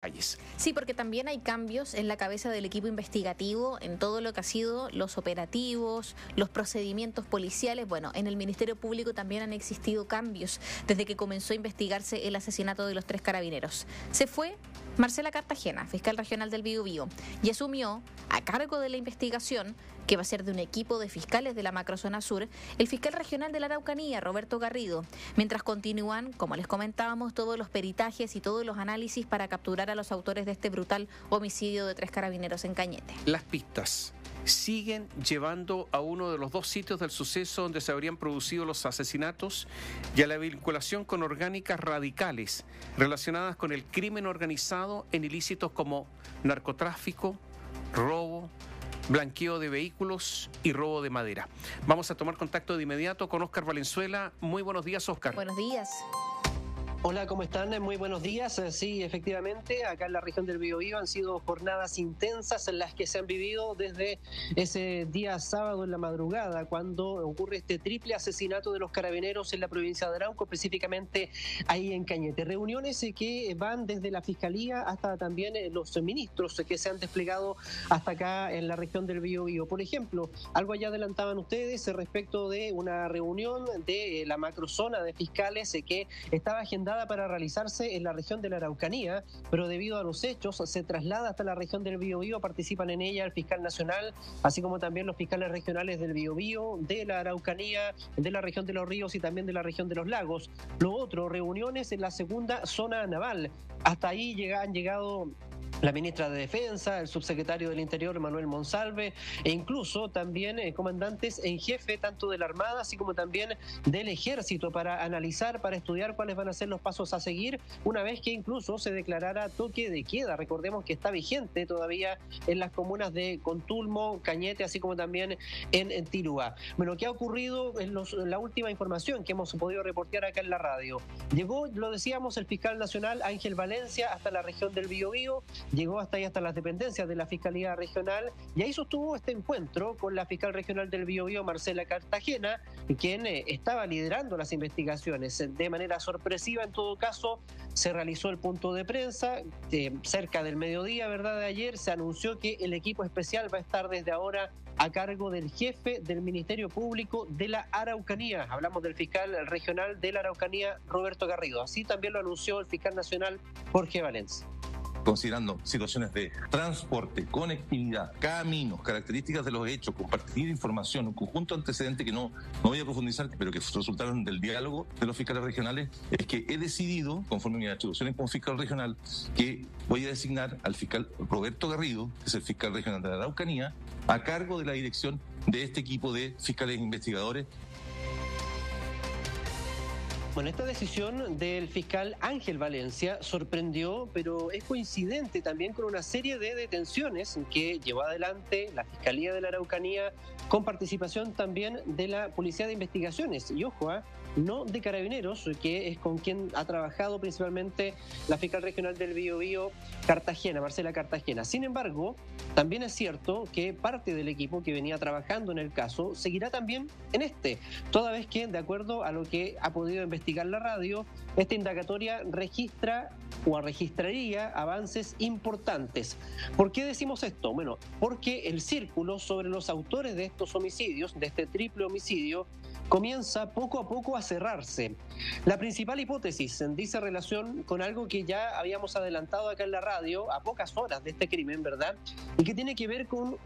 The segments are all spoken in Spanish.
calles. Sí, porque también hay cambios en la cabeza del equipo investigativo en todo lo que ha sido los operativos, los procedimientos policiales. Bueno, en el Ministerio Público también han existido cambios desde que comenzó a investigarse el asesinato de los 3 carabineros. Se fue Marcela Cartagena, fiscal regional del Biobío, y asumió a cargo de la investigación, que va a ser de un equipo de fiscales de la macrozona sur, el fiscal regional de la Araucanía, Roberto Garrido, mientras continúan, como les comentábamos, todos los peritajes y todos los análisis para capturar a los autores de este brutal homicidio de 3 carabineros en Cañete. Las pistas siguen llevando a uno de los 2 sitios del suceso donde se habrían producido los asesinatos y a la vinculación con orgánicas radicales relacionadas con el crimen organizado en ilícitos como narcotráfico, robo, blanqueo de vehículos y robo de madera. Vamos a tomar contacto de inmediato con Óscar Valenzuela. Muy buenos días, Óscar. Buenos días. Hola, ¿cómo están? Muy buenos días. Sí, efectivamente, acá en la región del Biobío han sido jornadas intensas en las que se han vivido desde ese día sábado en la madrugada, cuando ocurre este triple asesinato de los carabineros en la provincia de Arauco, específicamente ahí en Cañete. Reuniones que van desde la Fiscalía hasta también los ministros que se han desplegado hasta acá en la región del Biobío. Por ejemplo, algo ya adelantaban ustedes respecto de una reunión de la macrozona de fiscales que estaba agendada para realizarse en la región de la Araucanía, pero debido a los hechos se traslada hasta la región del Biobío. Participan en ella el fiscal nacional, así como también los fiscales regionales del Biobío, de la Araucanía, de la región de los Ríos y también de la región de los Lagos. Lo otro, reuniones en la segunda zona naval. Hasta ahí han llegado la ministra de Defensa, el subsecretario del Interior, Manuel Monsalve, e incluso también comandantes en jefe tanto de la Armada así como también del Ejército para analizar, para estudiar cuáles van a ser los pasos a seguir una vez que incluso se declarara toque de queda. Recordemos que está vigente todavía en las comunas de Contulmo, Cañete, así como también en Tirúa. Bueno, ¿qué ha ocurrido en la última información que hemos podido reportear acá en la radio? Llegó, lo decíamos, el fiscal nacional Ángel Valencia hasta la región del Biobío. Llegó hasta ahí, hasta las dependencias de la Fiscalía Regional, y ahí sostuvo este encuentro con la fiscal regional del Biobío, Marcela Cartagena, quien estaba liderando las investigaciones. De manera sorpresiva, en todo caso, se realizó el punto de prensa cerca del mediodía, ¿verdad? De ayer se anunció que el equipo especial va a estar desde ahora a cargo del jefe del Ministerio Público de la Araucanía. Hablamos del fiscal regional de la Araucanía, Roberto Garrido. Así también lo anunció el fiscal nacional, Jorge Valencia. Considerando situaciones de transporte, conectividad, caminos, características de los hechos, compartir información, un conjunto de antecedentes que no voy a profundizar, pero que resultaron del diálogo de los fiscales regionales, es que he decidido, conforme a mis atribuciones como fiscal regional, que voy a designar al fiscal Roberto Garrido, que es el fiscal regional de la Araucanía, a cargo de la dirección de este equipo de fiscales e investigadores. Bueno, esta decisión del fiscal Ángel Valencia sorprendió, pero es coincidente también con una serie de detenciones que llevó adelante la Fiscalía de la Araucanía con participación también de la Policía de Investigaciones. Y ojo, no de Carabineros, que es con quien ha trabajado principalmente la fiscal regional del Biobío, Cartagena, Marcela Cartagena. Sin embargo, también es cierto que parte del equipo que venía trabajando en el caso seguirá también en este, toda vez que, de acuerdo a lo que ha podido investigar la radio, esta indagatoria registra o registraría avances importantes. ¿Por qué decimos esto? Bueno, porque el círculo sobre los autores de estos homicidios, de este triple homicidio, comienza poco a poco a cerrarse. La principal hipótesis dice relación con algo que ya habíamos adelantado acá en la radio a pocas horas de este crimen, ¿verdad? Y que tiene que ver con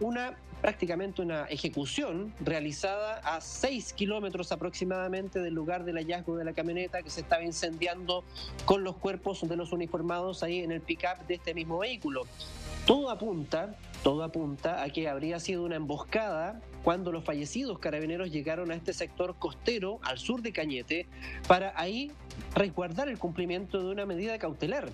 prácticamente una ejecución realizada a 6 kilómetros aproximadamente del lugar del hallazgo de la camioneta que se estaba incendiando con los cuerpos de los uniformados ahí en el pick-up de este mismo vehículo. Todo apunta a que habría sido una emboscada cuando los fallecidos carabineros llegaron a este sector costero al sur de Cañete para ahí resguardar el cumplimiento de una medida cautelar.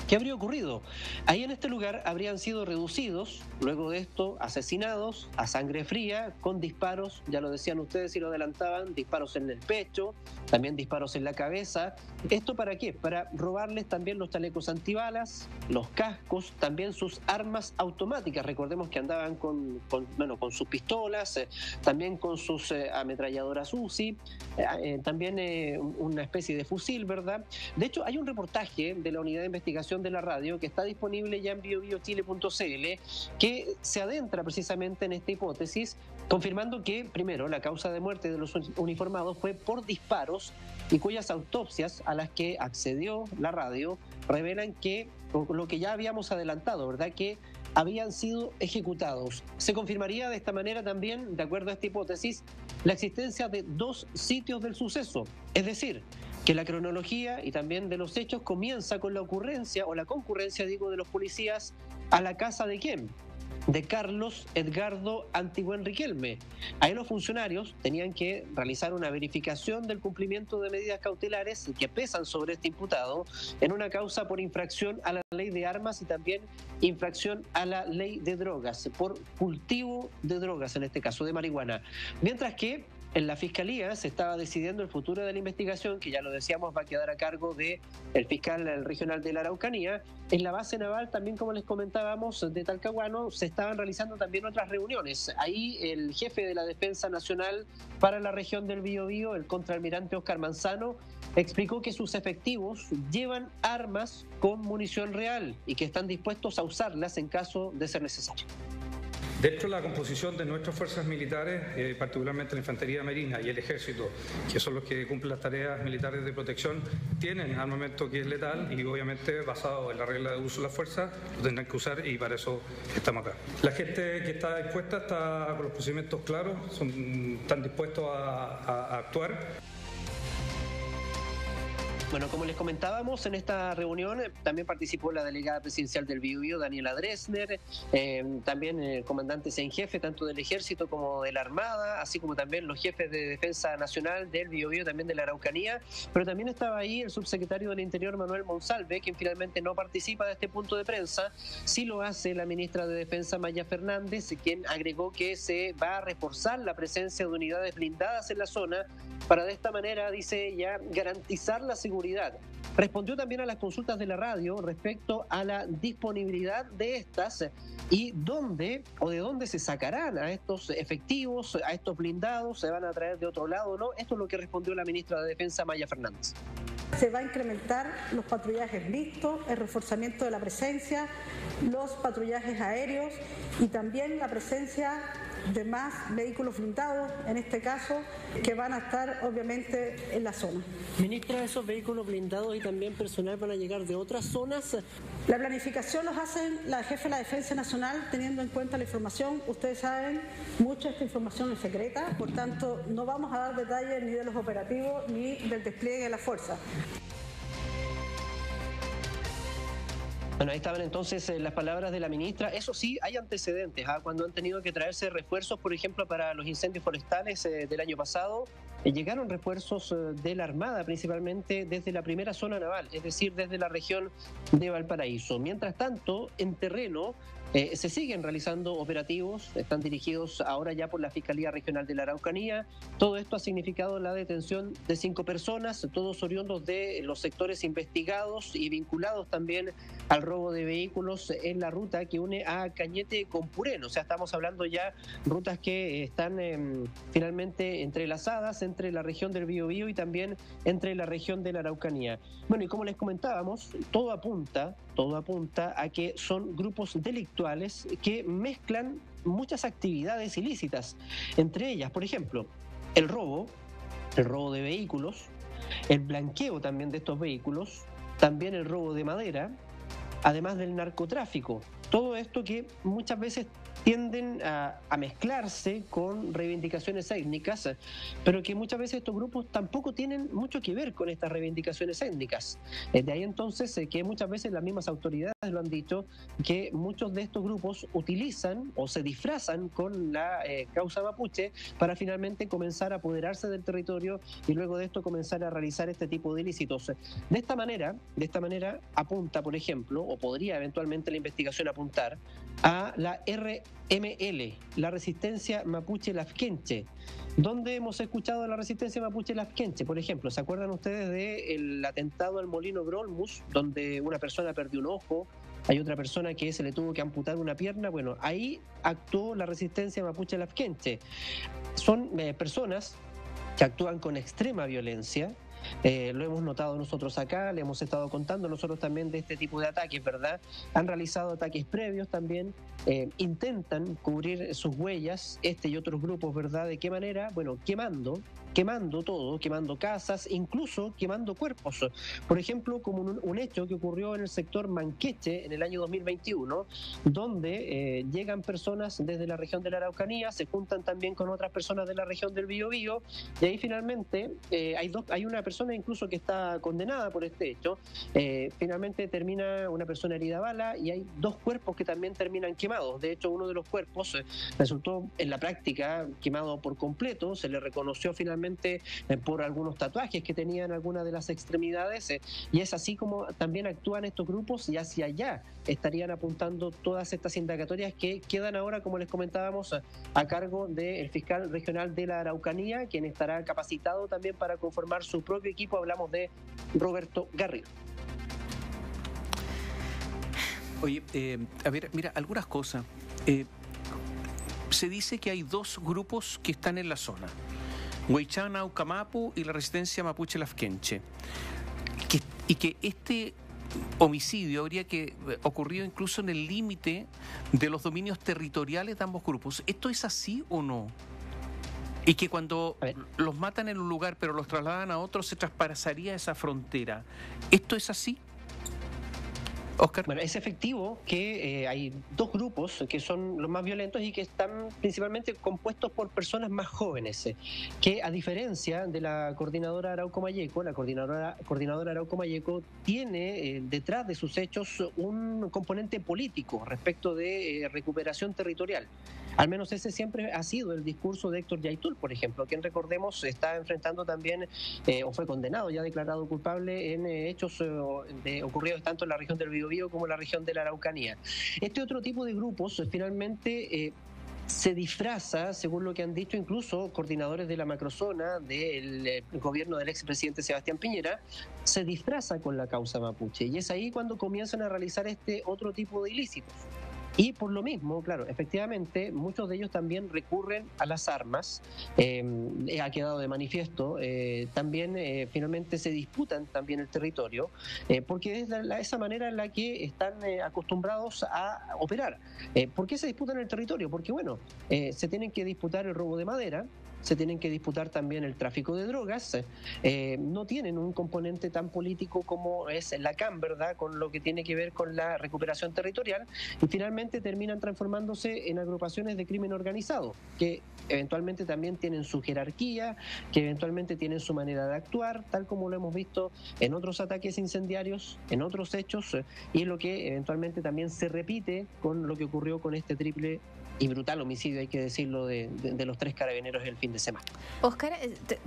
¿Qué habría ocurrido? Ahí en este lugar habrían sido reducidos, luego de esto asesinados a sangre fría, con disparos, ya lo decían ustedes y lo adelantaban, disparos en el pecho, también disparos en la cabeza, ¿Esto para qué? Para robarles también los chalecos antibalas, los cascos, también sus armas automáticas. Recordemos que andaban con sus pistolas, también con sus ametralladoras UCI, también una especie de fusil, ¿verdad? De hecho, hay un reportaje de la Unidad de Investigación de la Radio que está disponible ya en biobiochile.cl que se adentra precisamente en esta hipótesis, confirmando que, primero, la causa de muerte de los uniformados fue por disparos y cuyas autopsias a las que accedió la radio revelan que, lo que ya habíamos adelantado, ¿verdad?, que habían sido ejecutados. Se confirmaría de esta manera también, de acuerdo a esta hipótesis, la existencia de 2 sitios del suceso, es decir, que la cronología y también de los hechos comienza con la ocurrencia o la concurrencia, digo, de los policías a la casa de ¿quién? De Carlos Edgardo Antigüen Riquelme. Ahí los funcionarios tenían que realizar una verificación del cumplimiento de medidas cautelares que pesan sobre este imputado en una causa por infracción a la ley de armas y también infracción a la ley de drogas, por cultivo de drogas, en este caso de marihuana. Mientras que en la Fiscalía se estaba decidiendo el futuro de la investigación, que ya lo decíamos va a quedar a cargo del fiscal regional de la Araucanía. En la base naval también, como les comentábamos, de Talcahuano, se estaban realizando también otras reuniones. Ahí el jefe de la Defensa Nacional para la región del Biobío, el contraalmirante Óscar Manzano, explicó que sus efectivos llevan armas con munición real y que están dispuestos a usarlas en caso de ser necesario. Dentro de la composición de nuestras fuerzas militares, particularmente la Infantería Marina y el Ejército, que son los que cumplen las tareas militares de protección, tienen armamento que es letal y obviamente basado en la regla de uso de la fuerza, lo tendrán que usar y para eso estamos acá. La gente que está dispuesta está con los procedimientos claros, están dispuestos a actuar. Bueno, como les comentábamos, en esta reunión también participó la delegada presidencial del Biobío, Daniela Dresner, también comandantes en jefe tanto del Ejército como de la Armada, así como también los jefes de Defensa Nacional del Biobío, también de la Araucanía, pero también estaba ahí el subsecretario del Interior, Manuel Monsalve, quien finalmente no participa de este punto de prensa. Sí lo hace la ministra de Defensa, Maya Fernández, quien agregó que se va a reforzar la presencia de unidades blindadas en la zona para de esta manera, dice ella, garantizar la seguridad. Respondió también a las consultas de la radio respecto a la disponibilidad de estas y dónde o de dónde se sacarán a estos efectivos, a estos blindados, se van a traer de otro lado o no. Esto es lo que respondió la ministra de Defensa, Maya Fernández. Se va a incrementar los patrullajes mixtos, el reforzamiento de la presencia, los patrullajes aéreos y también la presencia de más vehículos blindados, en este caso, que van a estar obviamente en la zona. Ministra, ¿esos vehículos blindados y también personal van a llegar de otras zonas? La planificación los hace la jefa de la Defensa Nacional teniendo en cuenta la información. Ustedes saben, mucha de esta información es secreta, por tanto no vamos a dar detalles ni de los operativos ni del despliegue de la fuerza. Bueno, ahí estaban entonces las palabras de la ministra. Eso sí, hay antecedentes, cuando han tenido que traerse refuerzos, por ejemplo, para los incendios forestales del año pasado, llegaron refuerzos de la Armada, principalmente desde la primera zona naval, es decir, desde la región de Valparaíso. Mientras tanto, en terreno, se siguen realizando operativos, están dirigidos ahora ya por la Fiscalía Regional de la Araucanía. Todo esto ha significado la detención de 5 personas, todos oriundos de los sectores investigados y vinculados también al robo de vehículos en la ruta que une a Cañete con Purén. O sea, estamos hablando ya rutas que están finalmente entrelazadas entre la región del Biobío y también entre la región de la Araucanía. Bueno, y como les comentábamos, todo apunta a que son grupos delictuales que mezclan muchas actividades ilícitas, entre ellas, por ejemplo, el robo de vehículos, el blanqueo también de estos vehículos, también el robo de madera, además del narcotráfico. Todo esto que muchas veces tienden a mezclarse con reivindicaciones étnicas, pero que muchas veces estos grupos tampoco tienen mucho que ver con estas reivindicaciones étnicas. De ahí entonces que muchas veces las mismas autoridades lo han dicho, que muchos de estos grupos utilizan o se disfrazan con la causa mapuche para finalmente comenzar a apoderarse del territorio y luego de esto comenzar a realizar este tipo de ilícitos. De esta manera apunta, por ejemplo, o podría eventualmente la investigación apuntar a la RML, la Resistencia Mapuche Lafkenche, donde hemos escuchado a la resistencia mapuche Lafkenche, por ejemplo. ¿Se acuerdan ustedes del atentado al molino Grolmus, donde una persona perdió un ojo, hay otra persona que se le tuvo que amputar una pierna? Bueno, ahí actuó la resistencia mapuche Lafkenche. Son personas que actúan con extrema violencia. Lo hemos notado nosotros acá, le hemos estado contando nosotros también de este tipo de ataques, ¿verdad? Han realizado ataques previos también, intentan cubrir sus huellas, este y otros grupos, ¿verdad? ¿De qué manera? Bueno, quemando todo, quemando casas, incluso quemando cuerpos. Por ejemplo, como un hecho que ocurrió en el sector Manqueche en el año 2021, donde llegan personas desde la región de la Araucanía, se juntan también con otras personas de la región del Biobío, y ahí finalmente hay una persona incluso que está condenada por este hecho. Finalmente termina una persona herida a bala y hay 2 cuerpos que también terminan quemados. De hecho, uno de los cuerpos resultó en la práctica quemado por completo, se le reconoció finalmente por algunos tatuajes que tenían algunas de las extremidades, y es así como también actúan estos grupos, y hacia allá estarían apuntando todas estas indagatorias que quedan ahora, como les comentábamos, a cargo del fiscal regional de la Araucanía, quien estará capacitado también para conformar su propio equipo. Hablamos de Roberto Garrido. Oye, a ver, mira, algunas cosas. Se dice que hay 2 grupos que están en la zona: Huaychana, Ucamapu y la resistencia mapuche Lafkenche, y que este homicidio habría que ocurrido incluso en el límite de los dominios territoriales de ambos grupos. ¿Esto es así o no? Y que cuando los matan en un lugar pero los trasladan a otro, se traspasaría esa frontera. ¿Esto es así, Oscar? Bueno, es efectivo que hay 2 grupos que son los más violentos y que están principalmente compuestos por personas más jóvenes, que a diferencia de la coordinadora Arauco Mayeco, la coordinadora Arauco Mayeco tiene detrás de sus hechos un componente político respecto de recuperación territorial. Al menos ese siempre ha sido el discurso de Héctor Yaitul, por ejemplo, quien, recordemos, está enfrentando también o fue condenado, ya declarado culpable en hechos ocurridos tanto en la región del Biobío como en la región de la Araucanía. Este otro tipo de grupos finalmente se disfraza, según lo que han dicho incluso coordinadores de la macrozona del gobierno del expresidente Sebastián Piñera, se disfraza con la causa mapuche, y es ahí cuando comienzan a realizar este otro tipo de ilícitos. Y por lo mismo, claro, efectivamente, muchos de ellos también recurren a las armas, ha quedado de manifiesto, también finalmente se disputan también el territorio, porque es esa manera en la que están acostumbrados a operar. ¿Por qué se disputan el territorio? Porque, bueno, se tienen que disputar el robo de madera, se tienen que disputar también el tráfico de drogas, no tienen un componente tan político como es la CAM, ¿verdad?, con lo que tiene que ver con la recuperación territorial, y finalmente terminan transformándose en agrupaciones de crimen organizado, que eventualmente también tienen su jerarquía, que eventualmente tienen su manera de actuar, tal como lo hemos visto en otros ataques incendiarios, en otros hechos, y lo que eventualmente también se repite con lo que ocurrió con este triple y brutal homicidio, hay que decirlo, de los 3 carabineros el fin de semana. Oscar,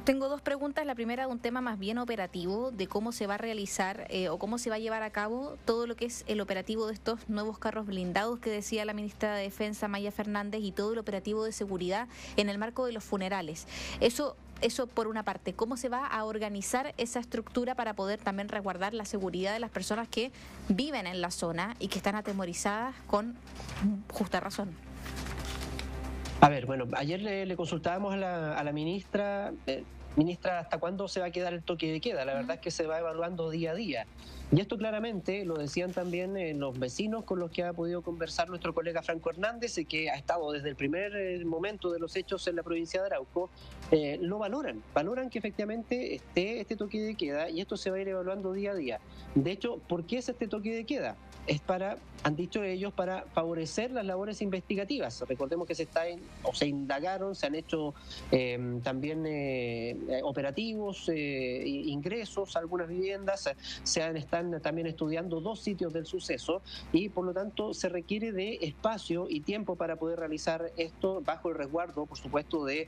tengo 2 preguntas. La primera, un tema más bien operativo, de cómo se va a realizar o cómo se va a llevar a cabo todo lo que es el operativo de estos nuevos carros blindados que decía la ministra de Defensa, Maya Fernández, y todo el operativo de seguridad en el marco de los funerales. Eso por una parte. ¿Cómo se va a organizar esa estructura para poder también resguardar la seguridad de las personas que viven en la zona y que están atemorizadas con justa razón? A ver, bueno, ayer le consultábamos a la ministra, ¿hasta cuándo se va a quedar el toque de queda? La verdad es que se va evaluando día a día. Y esto claramente lo decían también los vecinos con los que ha podido conversar nuestro colega Franco Hernández, que ha estado desde el primer momento de los hechos en la provincia de Arauco. Lo valoran que efectivamente esté este toque de queda, y esto se va a ir evaluando día a día. De hecho, ¿por qué es este toque de queda? Es han dicho ellos, para favorecer las labores investigativas. Recordemos que se indagaron, se han hecho también operativos, ingresos a algunas viviendas, están también estudiando 2 sitios del suceso, y por lo tanto se requiere de espacio y tiempo para poder realizar esto bajo el resguardo, por supuesto, de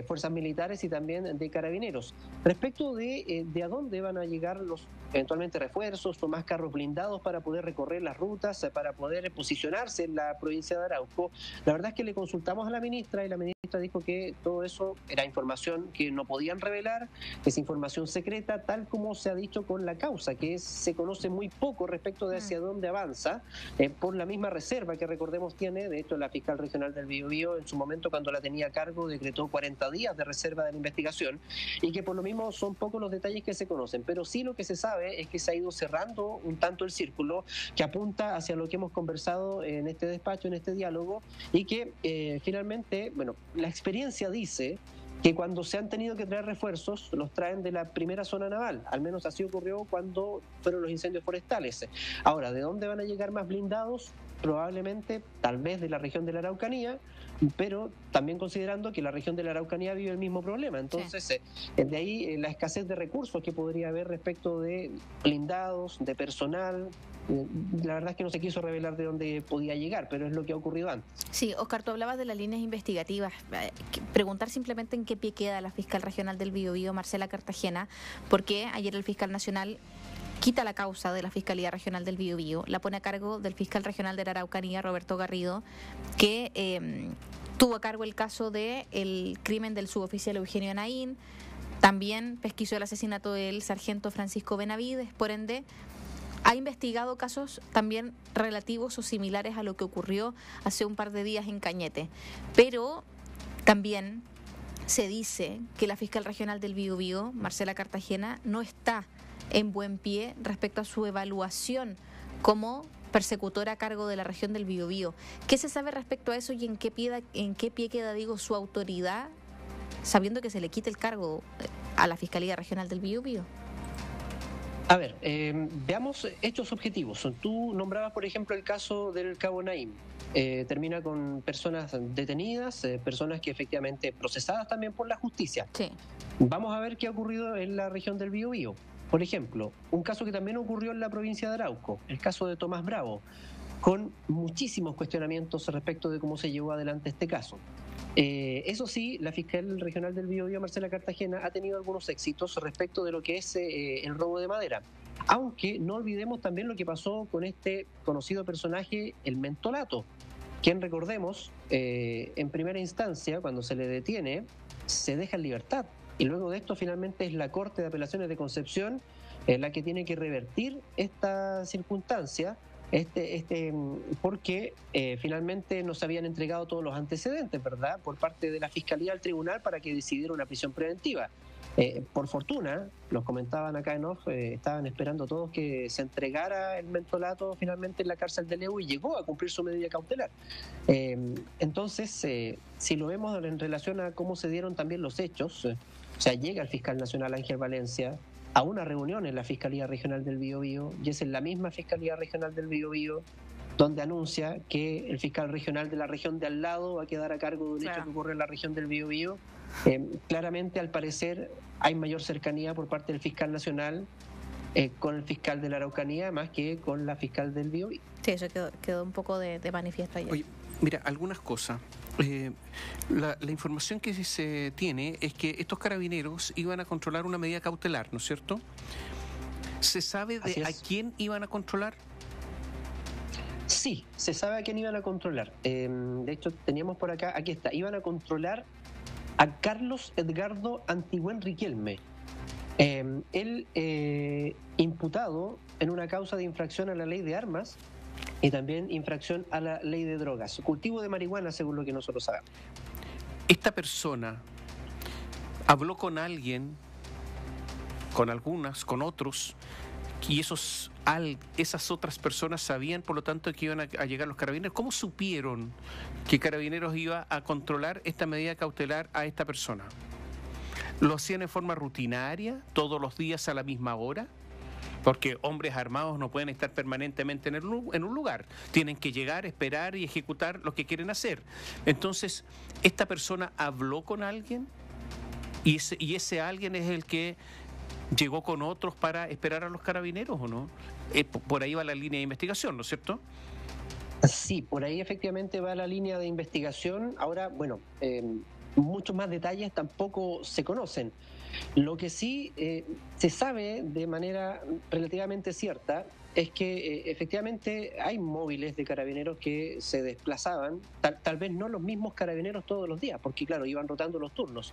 fuerzas militares y también de carabineros. Respecto de a dónde van a llegar los eventualmente refuerzos o más carros blindados para poder recorrer las rutas, para poder posicionarse en la provincia de Arauco, la verdad es que le consultamos a la ministra, y la ministra ministra dijo que todo eso era información que no podían revelar, es información secreta, tal como se ha dicho con la causa, que se conoce muy poco respecto de hacia dónde avanza, por la misma reserva que recordemos tiene. De hecho, la fiscal regional del Biobío en su momento, cuando la tenía a cargo, decretó 40 días de reserva de la investigación, y que por lo mismo son pocos los detalles que se conocen, pero sí lo que se sabe es que se ha ido cerrando un tanto el círculo que apunta hacia lo que hemos conversado en este despacho, en este diálogo, y que finalmente, bueno, la experiencia dice que cuando se han tenido que traer refuerzos, los traen de la primera zona naval. Al menos así ocurrió cuando fueron los incendios forestales. Ahora, ¿de dónde van a llegar más blindados? Probablemente, tal vez de la región de la Araucanía, pero también considerando que la región de la Araucanía vive el mismo problema. Entonces, de ahí la escasez de recursos que podría haber respecto de blindados, de personal. La verdad es que no se quiso revelar de dónde podía llegar, pero es lo que ha ocurrido antes. Sí, Oscar, tú hablabas de las líneas investigativas. Preguntar simplemente en qué pie queda la fiscal regional del Biobío, Marcela Cartagena, porque ayer el fiscal nacional quita la causa de la Fiscalía Regional del Biobío, la pone a cargo del fiscal regional de la Araucanía, Roberto Garrido, que tuvo a cargo el caso del crimen del suboficial Eugenio Naín, también pesquisó el asesinato del sargento Francisco Benavides, por ende ha investigado casos también relativos o similares a lo que ocurrió hace un par de días en Cañete. Pero también se dice que la fiscal regional del Biobío, Marcela Cartagena, no está en buen pie respecto a su evaluación como persecutora a cargo de la región del Biobío. ¿Qué se sabe respecto a eso y en qué pie queda, su autoridad, sabiendo que se le quite el cargo a la Fiscalía Regional del Biobío? A ver, veamos hechos objetivos. Tú nombrabas, por ejemplo, el caso del Cabo Naim. Termina con personas detenidas, personas que efectivamente procesadas también por la justicia. Sí. Vamos a ver qué ha ocurrido en la región del Biobío. Por ejemplo, un caso que también ocurrió en la provincia de Arauco, el caso de Tomás Bravo, con muchísimos cuestionamientos respecto de cómo se llevó adelante este caso. Eso sí, la fiscal regional del Biobío, Marcela Cartagena, ha tenido algunos éxitos respecto de lo que es el robo de madera. Aunque no olvidemos también lo que pasó con este conocido personaje, el Mentolato, quien, recordemos, en primera instancia, cuando se le detiene, se deja en libertad. Y luego de esto, finalmente, es la Corte de Apelaciones de Concepción la que tiene que revertir esta circunstancia, porque finalmente nos habían entregado todos los antecedentes, ¿verdad?, por parte de la Fiscalía al Tribunal para que decidiera una prisión preventiva. Por fortuna, los comentaban acá en off, estaban esperando todos que se entregara el Mentolato finalmente en la cárcel de Leu y llegó a cumplir su medida cautelar. Entonces, si lo vemos en relación a cómo se dieron también los hechos, o sea, llega el fiscal nacional Ángel Valencia a una reunión en la Fiscalía Regional del Biobío, y es en la misma Fiscalía Regional del Biobío donde anuncia que el fiscal regional de la región de al lado va a quedar a cargo de un hecho que ocurre en la región del Biobío. Claramente, al parecer, hay mayor cercanía por parte del fiscal nacional con el fiscal de la Araucanía más que con la fiscal del Biobío. Sí, eso quedó un poco de manifiesto ayer. Oye, mira, algunas cosas. La información que se tiene es que estos carabineros iban a controlar una medida cautelar, ¿no es cierto? ¿Se sabe a quién iban a controlar? Sí, se sabe a quién iban a controlar. De hecho, teníamos por acá, aquí está, iban a controlar a Carlos Edgardo Antigüen Riquelme. Él imputado en una causa de infracción a la ley de armas y también infracción a la ley de drogas. Cultivo de marihuana, según lo que nosotros sabemos. ¿Esta persona habló con alguien, con algunas, con otros, y esas otras personas sabían, por lo tanto, que iban a llegar los carabineros? ¿Cómo supieron que Carabineros iba a controlar esta medida cautelar a esta persona? ¿Lo hacían en forma rutinaria, todos los días a la misma hora? Porque hombres armados no pueden estar permanentemente en un lugar. Tienen que llegar, esperar y ejecutar lo que quieren hacer. Entonces, ¿esta persona habló con alguien? ¿Y ese alguien es el que llegó con otros para esperar a los carabineros o no? Por ahí va la línea de investigación, ¿no es cierto? Sí, por ahí efectivamente va la línea de investigación. Ahora, bueno, muchos más detalles tampoco se conocen. Lo que sí se sabe de manera relativamente cierta es que efectivamente hay móviles de carabineros que se desplazaban, tal vez no los mismos carabineros todos los días, porque claro, iban rotando los turnos,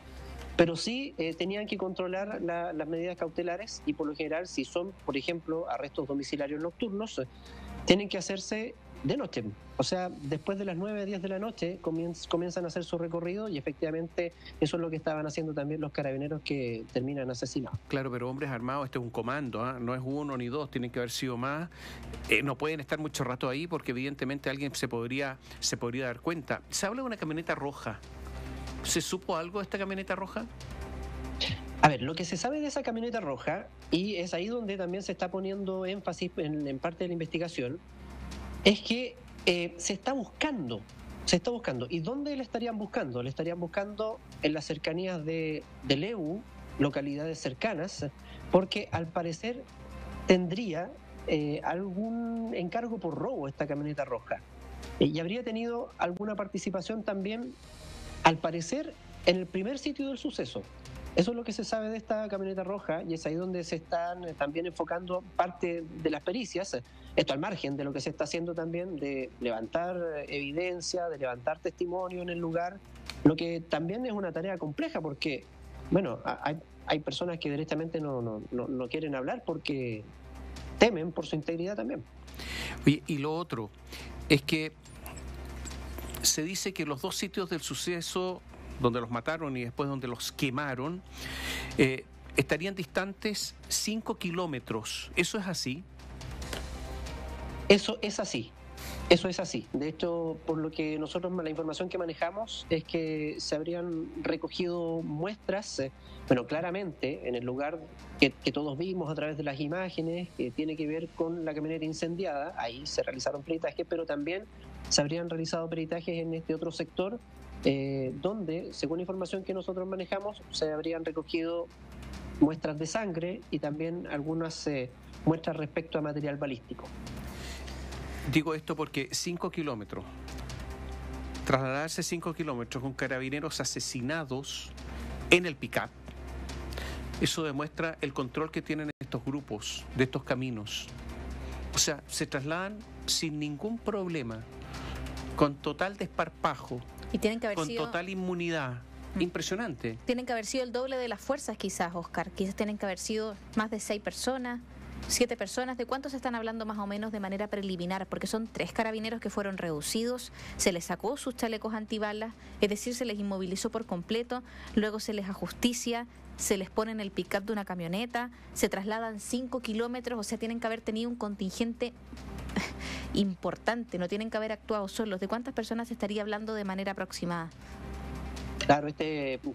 pero sí tenían que controlar las medidas cautelares y por lo general, si son, por ejemplo, arrestos domiciliarios nocturnos, tienen que hacerse de noche. O sea, después de las 9 a 10 de la noche comienzan a hacer su recorrido y efectivamente eso es lo que estaban haciendo también los carabineros que terminan asesinados. Claro, pero hombres armados, este es un comando, ¿eh? No es uno ni dos, tienen que haber sido más. No pueden estar mucho rato ahí porque evidentemente alguien se podría dar cuenta. Se habla de una camioneta roja. ¿Se supo algo de esta camioneta roja? A ver, lo que se sabe de esa camioneta roja, y es ahí donde también se está poniendo énfasis en parte de la investigación, es que se está buscando. ¿Y dónde la estarían buscando? La estarían buscando en las cercanías de Leu, localidades cercanas, porque al parecer tendría algún encargo por robo esta camioneta roja. Y habría tenido alguna participación también, al parecer, en el primer sitio del suceso. Eso es lo que se sabe de esta camioneta roja y es ahí donde se están también enfocando parte de las pericias, esto al margen de lo que se está haciendo también de levantar evidencia, de levantar testimonio en el lugar, lo que también es una tarea compleja porque, bueno, hay personas que directamente no quieren hablar porque temen por su integridad también. Oye, y lo otro es que se dice que los dos sitios del suceso donde los mataron y después donde los quemaron, estarían distantes 5 kilómetros. ¿Eso es así? Eso es así. De hecho, por lo que nosotros, la información que manejamos es que se habrían recogido muestras, claramente en el lugar que todos vimos a través de las imágenes, que tiene que ver con la camioneta incendiada. Ahí se realizaron peritajes, pero también se habrían realizado peritajes en este otro sector, donde, según la información que nosotros manejamos, se habrían recogido muestras de sangre y también algunas muestras respecto a material balístico. Digo esto porque 5 kilómetros, trasladarse 5 kilómetros con carabineros asesinados en el pick-up, eso demuestra el control que tienen estos grupos, de estos caminos. O sea, se trasladan sin ningún problema, con total desparpajo, y tienen que haber con total inmunidad. Impresionante. Tienen que haber sido el doble de las fuerzas quizás, Oscar. Quizás tienen que haber sido más de 6 personas, 7 personas. ¿De cuántos están hablando más o menos de manera preliminar? Porque son 3 carabineros que fueron reducidos, se les sacó sus chalecos antibalas, es decir, se les inmovilizó por completo, luego se les ajusticia, se les pone en el pick-up de una camioneta, se trasladan 5 kilómetros, o sea, tienen que haber tenido un contingente importante, no tienen que haber actuado solos. ¿De cuántas personas se estaría hablando de manera aproximada? Claro,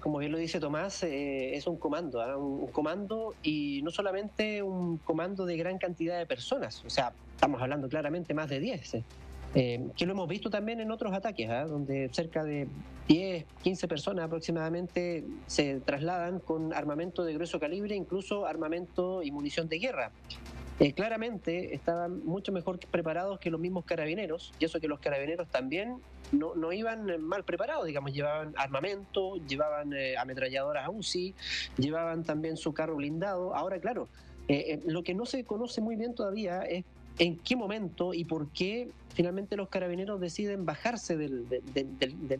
como bien lo dice Tomás, es un comando, un comando, y no solamente un comando de gran cantidad de personas, o sea, estamos hablando claramente más de 10, que lo hemos visto también en otros ataques, donde cerca de 10, 15 personas aproximadamente se trasladan con armamento de grueso calibre, incluso armamento y munición de guerra. Claramente estaban mucho mejor preparados que los mismos carabineros, y eso que los carabineros también no iban mal preparados, digamos, llevaban armamento, llevaban ametralladoras UCI, llevaban también su carro blindado. Ahora, claro, lo que no se conoce muy bien todavía es en qué momento y por qué finalmente los carabineros deciden bajarse del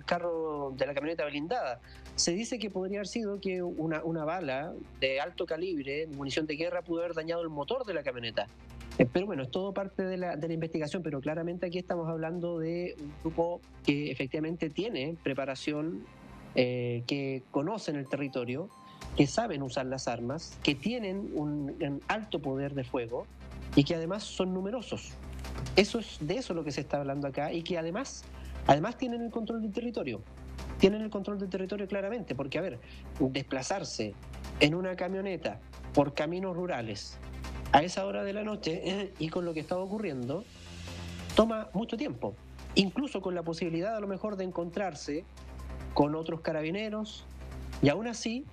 carro, de la camioneta blindada. Se dice que podría haber sido que una bala de alto calibre, munición de guerra, pudo haber dañado el motor de la camioneta. Pero bueno, es todo parte de la investigación, pero claramente aquí estamos hablando de un grupo que efectivamente tiene preparación, que conocen el territorio, que saben usar las armas, que tienen un alto poder de fuego y que además son numerosos. De eso es lo que se está hablando acá, y que además tienen el control del territorio. Tienen el control del territorio claramente, porque, a ver, desplazarse en una camioneta por caminos rurales a esa hora de la noche y con lo que está ocurriendo, toma mucho tiempo. Incluso con la posibilidad a lo mejor de encontrarse con otros carabineros, y aún así,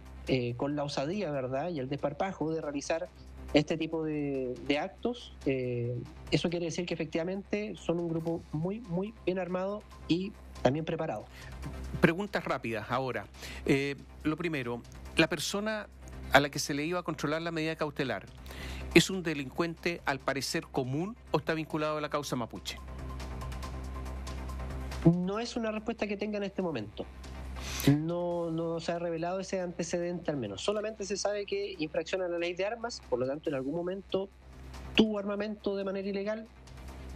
con la osadía, ¿verdad?, y el desparpajo de realizar este tipo de actos, eso quiere decir que efectivamente son un grupo muy, muy bien armado y también preparado. Preguntas rápidas ahora. Lo primero, la persona a la que se le iba a controlar la medida cautelar es un delincuente al parecer común o está vinculado a la causa mapuche? No es una respuesta que tenga en este momento. No se ha revelado ese antecedente al menos. Solamente se sabe que infracciona la ley de armas, por lo tanto en algún momento tuvo armamento de manera ilegal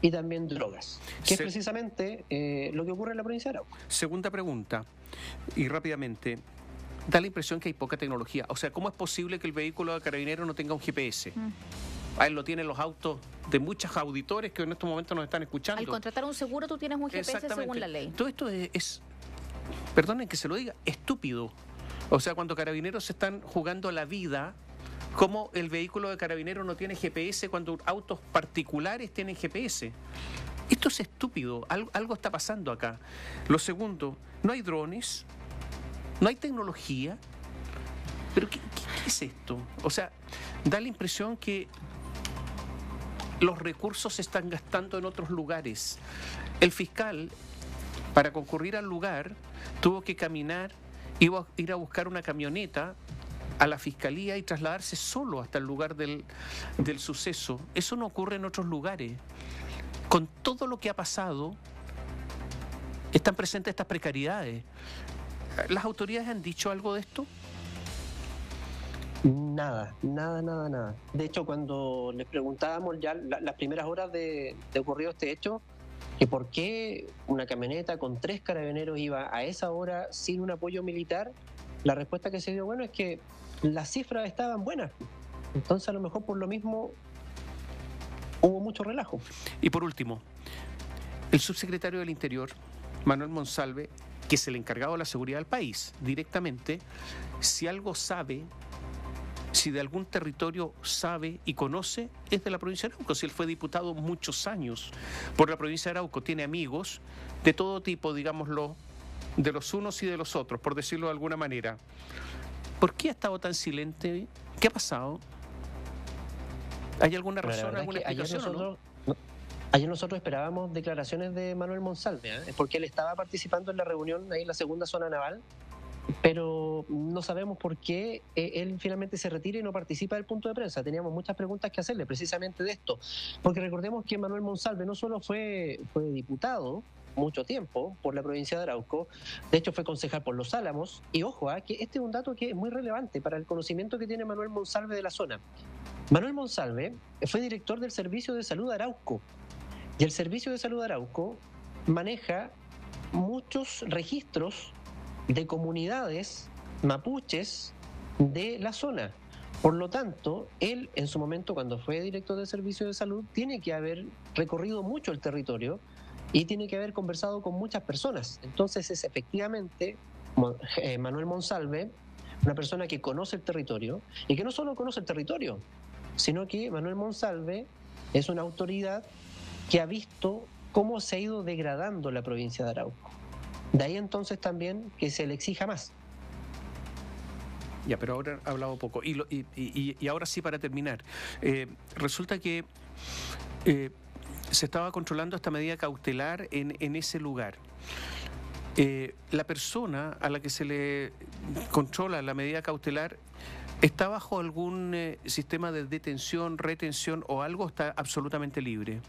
y también drogas, que es precisamente lo que ocurre en la provincia de Arauco. Segunda pregunta, y rápidamente, da la impresión que hay poca tecnología. O sea, ¿cómo es posible que el vehículo de Carabineros no tenga un GPS? A él lo tienen los autos de muchos auditores que en estos momentos nos están escuchando. Al contratar un seguro tú tienes un GPS según la ley. Todo esto es, perdonen que se lo diga, estúpido. O sea, cuando Carabineros se están jugando la vida, ¿cómo el vehículo de Carabineros no tiene GPS cuando autos particulares tienen GPS? Esto es estúpido, algo está pasando acá. Lo segundo, no hay drones, no hay tecnología. ¿Pero qué es esto? O sea, da la impresión que los recursos se están gastando en otros lugares. El fiscal, para concurrir al lugar, tuvo que caminar, iba a ir a buscar una camioneta a la fiscalía y trasladarse solo hasta el lugar del suceso. Eso no ocurre en otros lugares. Con todo lo que ha pasado, están presentes estas precariedades. ¿Las autoridades han dicho algo de esto? Nada. De hecho, cuando les preguntábamos ya las primeras horas de ocurrido este hecho, que por qué una camioneta con 3 carabineros iba a esa hora sin un apoyo militar, la respuesta que se dio, bueno, es que las cifras estaban buenas. Entonces, a lo mejor por lo mismo hubo mucho relajo. Y por último, el subsecretario del Interior, Manuel Monsalve, que es el encargado de la seguridad del país, directamente, si algo sabe, si de algún territorio sabe y conoce, es de la provincia de Arauco. Si él fue diputado muchos años por la provincia de Arauco, tiene amigos de todo tipo, digámoslo, de los unos y de los otros, por decirlo de alguna manera. ¿Por qué ha estado tan silente? ¿Qué ha pasado? ¿Hay alguna razón, alguna explicación? Ayer nosotros esperábamos declaraciones de Manuel Monsalve, porque él estaba participando en la reunión ahí en la segunda zona naval, pero no sabemos por qué él finalmente se retira y no participa del punto de prensa. Teníamos muchas preguntas que hacerle precisamente de esto, porque recordemos que Manuel Monsalve no solo fue diputado mucho tiempo por la provincia de Arauco, de hecho fue concejal por Los Álamos, y ojo, que este es un dato que es muy relevante para el conocimiento que tiene Manuel Monsalve de la zona. Manuel Monsalve fue director del Servicio de Salud de Arauco, y el Servicio de Salud de Arauco maneja muchos registros de comunidades mapuches de la zona. Por lo tanto, él en su momento, cuando fue director del Servicio de Salud, tiene que haber recorrido mucho el territorio y tiene que haber conversado con muchas personas. Entonces es efectivamente Manuel Monsalve, una persona que conoce el territorio, y que no solo conoce el territorio, sino que Manuel Monsalve es una autoridad que ha visto cómo se ha ido degradando la provincia de Arauco. De ahí entonces también que se le exija más. Ya, pero ahora he hablado poco. Y ahora sí, para terminar, resulta que se estaba controlando esta medida cautelar en ese lugar. La persona a la que se le controla la medida cautelar ¿está bajo algún sistema de detención, retención o algo? ¿Está absolutamente libre?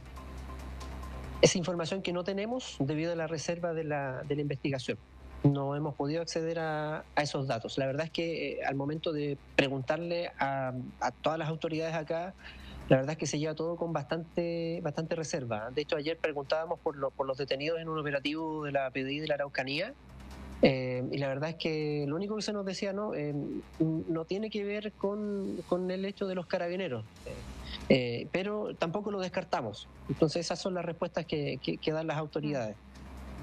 Esa información que no tenemos debido a la reserva de la investigación. No hemos podido acceder a esos datos. La verdad es que al momento de preguntarle a todas las autoridades acá, la verdad es que se lleva todo con bastante reserva. De hecho, ayer preguntábamos por los detenidos en un operativo de la PDI de la Araucanía, y la verdad es que lo único que se nos decía no tiene que ver con el hecho de los carabineros, pero tampoco lo descartamos. Entonces esas son las respuestas que dan las autoridades.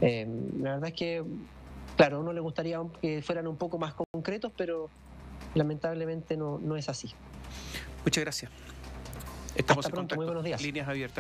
La verdad es que, claro, a uno le gustaría que fueran un poco más concretos, pero lamentablemente no es así. Muchas gracias. Estamos Hasta pronto, muy buenos días. Líneas abiertas.